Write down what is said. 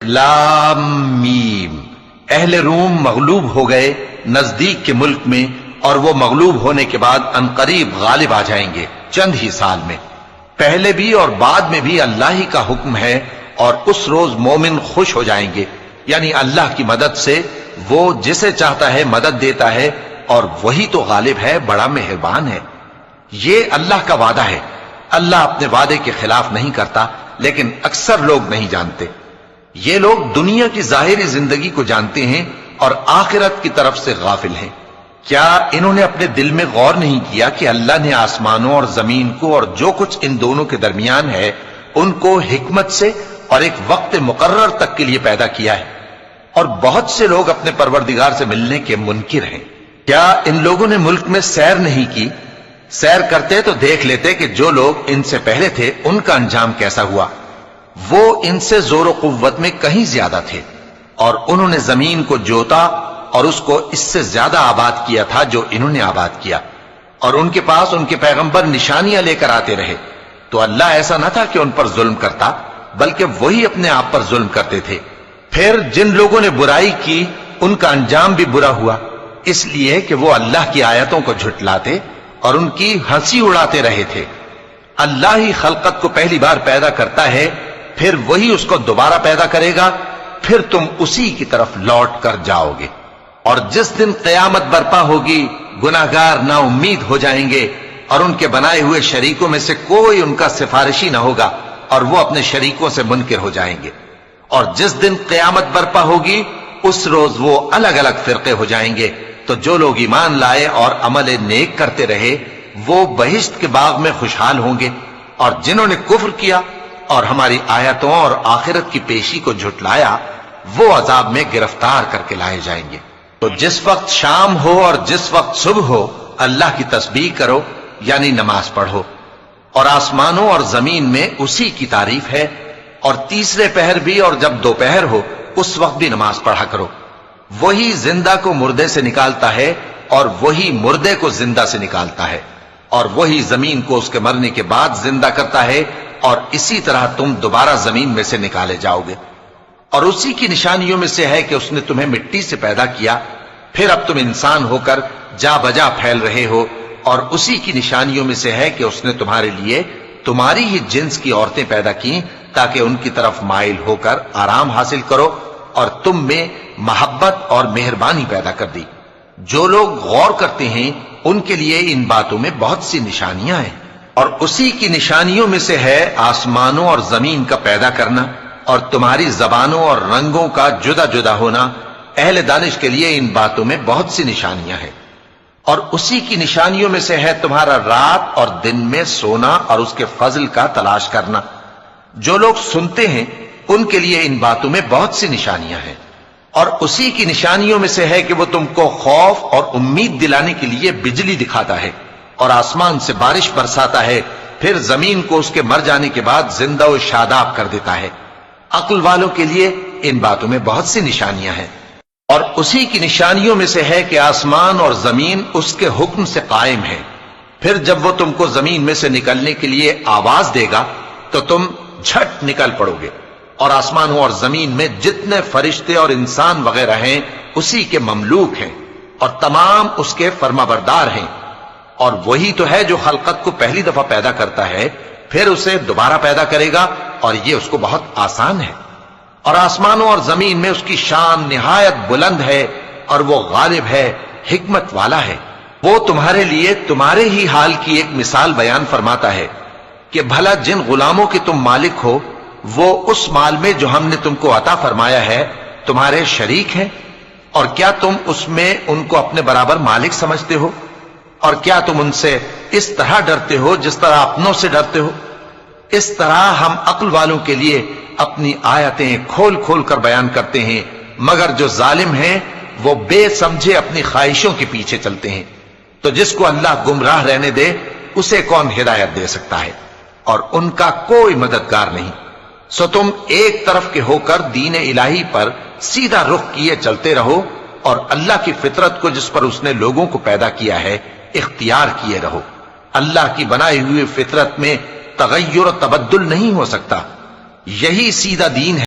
لام میم، اہل روم مغلوب ہو گئے نزدیک کے ملک میں، اور وہ مغلوب ہونے کے بعد عنقریب غالب آ جائیں گے چند ہی سال میں۔ پہلے بھی اور بعد میں بھی اللہ ہی کا حکم ہے، اور اس روز مومن خوش ہو جائیں گے، یعنی اللہ کی مدد سے وہ جسے چاہتا ہے مدد دیتا ہے، اور وہی تو غالب ہے، بڑا مہربان ہے۔ یہ اللہ کا وعدہ ہے، اللہ اپنے وعدے کے خلاف نہیں کرتا، لیکن اکثر لوگ نہیں جانتے۔ یہ لوگ دنیا کی ظاہری زندگی کو جانتے ہیں اور آخرت کی طرف سے غافل ہیں۔ کیا انہوں نے اپنے دل میں غور نہیں کیا کہ اللہ نے آسمانوں اور زمین کو اور جو کچھ ان دونوں کے درمیان ہے ان کو حکمت سے اور ایک وقت مقرر تک کے لیے پیدا کیا ہے؟ اور بہت سے لوگ اپنے پروردگار سے ملنے کے منکر ہیں۔ کیا ان لوگوں نے ملک میں سیر نہیں کی؟ سیر کرتے تو دیکھ لیتے کہ جو لوگ ان سے پہلے تھے ان کا انجام کیسا ہوا۔ وہ ان سے زور و قوت میں کہیں زیادہ تھے، اور انہوں نے زمین کو جوتا اور اس کو اس سے زیادہ آباد کیا تھا جو انہوں نے آباد کیا، اور ان کے پاس ان کے پیغمبر نشانیاں لے کر آتے رہے۔ تو اللہ ایسا نہ تھا کہ ان پر ظلم کرتا، بلکہ وہی اپنے آپ پر ظلم کرتے تھے۔ پھر جن لوگوں نے برائی کی ان کا انجام بھی برا ہوا، اس لیے کہ وہ اللہ کی آیتوں کو جھٹلاتے اور ان کی ہنسی اڑاتے رہے تھے۔ اللہ ہی خلقت کو پہلی بار پیدا کرتا ہے، پھر وہی اس کو دوبارہ پیدا کرے گا، پھر تم اسی کی طرف لوٹ کر جاؤ گے۔ اور جس دن قیامت برپا ہوگی گناہگار نا امید ہو جائیں گے، اور ان کے بنائے ہوئے شریکوں میں سے کوئی ان کا سفارشی نہ ہوگا، اور وہ اپنے شریکوں سے منکر ہو جائیں گے۔ اور جس دن قیامت برپا ہوگی اس روز وہ الگ الگ فرقے ہو جائیں گے۔ تو جو لوگ ایمان لائے اور عمل نیک کرتے رہے وہ بہشت کے باغ میں خوشحال ہوں گے، اور جنہوں نے کفر کیا اور ہماری آیتوں اور آخرت کی پیشی کو جھٹلایا وہ عذاب میں گرفتار کر کے لائے جائیں گے۔ تو جس وقت شام ہو اور جس وقت صبح ہو اللہ کی تسبیح کرو، یعنی نماز پڑھو، اور آسمانوں اور زمین میں اسی کی تعریف ہے، اور تیسرے پہر بھی اور جب دوپہر ہو اس وقت بھی نماز پڑھا کرو۔ وہی زندہ کو مردے سے نکالتا ہے اور وہی مردے کو زندہ سے نکالتا ہے، اور وہی زمین کو اس کے مرنے کے بعد زندہ کرتا ہے، اور اسی طرح تم دوبارہ زمین میں سے نکالے جاؤ گے۔ اور اسی کی نشانیوں میں سے ہے کہ اس نے تمہیں مٹی سے پیدا کیا، پھر اب تم انسان ہو کر جا بجا پھیل رہے ہو، اور اسی کی نشانیوں میں سے ہے کہ اس نے تمہارے لیے تمہاری ہی جنس کی عورتیں پیدا کی تاکہ ان کی طرف مائل ہو کر آرام حاصل کرو، اور تم میں محبت اور مہربانی پیدا کر دی۔ جو لوگ غور کرتے ہیں ان کے لیے ان باتوں میں بہت سی نشانیاں ہیں۔ اور اسی کی نشانیوں میں سے ہے آسمانوں اور زمین کا پیدا کرنا، اور تمہاری زبانوں اور رنگوں کا جدا جدا ہونا۔ اہل دانش کے لیے ان باتوں میں بہت سی نشانیاں ہیں۔ اور اسی کی نشانیوں میں سے ہے تمہارا رات اور دن میں سونا اور اس کے فضل کا تلاش کرنا۔ جو لوگ سنتے ہیں ان کے لیے ان باتوں میں بہت سی نشانیاں ہیں۔ اور اسی کی نشانیوں میں سے ہے کہ وہ تم کو خوف اور امید دلانے کے لیے بجلی دکھاتا ہے، اور آسمان سے بارش برساتا ہے، پھر زمین کو اس کے مر جانے کے بعد زندہ و شاداب کر دیتا ہے۔ عقل والوں کے لیے ان باتوں میں بہت سی نشانیاں ہیں۔ اور اسی کی نشانیوں میں سے ہے کہ آسمان اور زمین اس کے حکم سے قائم ہے، پھر جب وہ تم کو زمین میں سے نکلنے کے لیے آواز دے گا تو تم جھٹ نکل پڑو گے۔ اور آسمانوں اور زمین میں جتنے فرشتے اور انسان وغیرہ ہیں اسی کے مملوک ہیں، اور تمام اس کے فرما بردار ہیں۔ اور وہی تو ہے جو خلقت کو پہلی دفعہ پیدا کرتا ہے، پھر اسے دوبارہ پیدا کرے گا، اور یہ اس کو بہت آسان ہے۔ اور آسمانوں اور زمین میں اس کی شان نہایت بلند ہے، اور وہ غالب ہے، حکمت والا ہے۔ وہ تمہارے لیے تمہارے ہی حال کی ایک مثال بیان فرماتا ہے کہ بھلا جن غلاموں کے تم مالک ہو وہ اس مال میں جو ہم نے تم کو عطا فرمایا ہے تمہارے شریک ہیں، اور کیا تم اس میں ان کو اپنے برابر مالک سمجھتے ہو؟ اور کیا تم ان سے اس طرح ڈرتے ہو جس طرح اپنوں سے ڈرتے ہو؟ اس طرح ہم عقل والوں کے لیے اپنی آیتیں کھول کھول کر بیان کرتے ہیں، مگر جو ظالم ہیں وہ بے سمجھے اپنی خواہشوں کے پیچھے چلتے ہیں۔ تو جس کو اللہ گمراہ رہنے دے اسے کون ہدایت دے سکتا ہے؟ اور ان کا کوئی مددگار نہیں۔ سو تم ایک طرف کے ہو کر دین الہی پر سیدھا رخ کیے چلتے رہو، اور اللہ کی فطرت کو جس پر اس نے لوگوں کو پیدا کیا ہے اختیار کیے رہو۔ اللہ کی بنائی ہوئی فطرت میں تغیر و تبدل نہیں ہو سکتا، یہی سیدھا دین ہے۔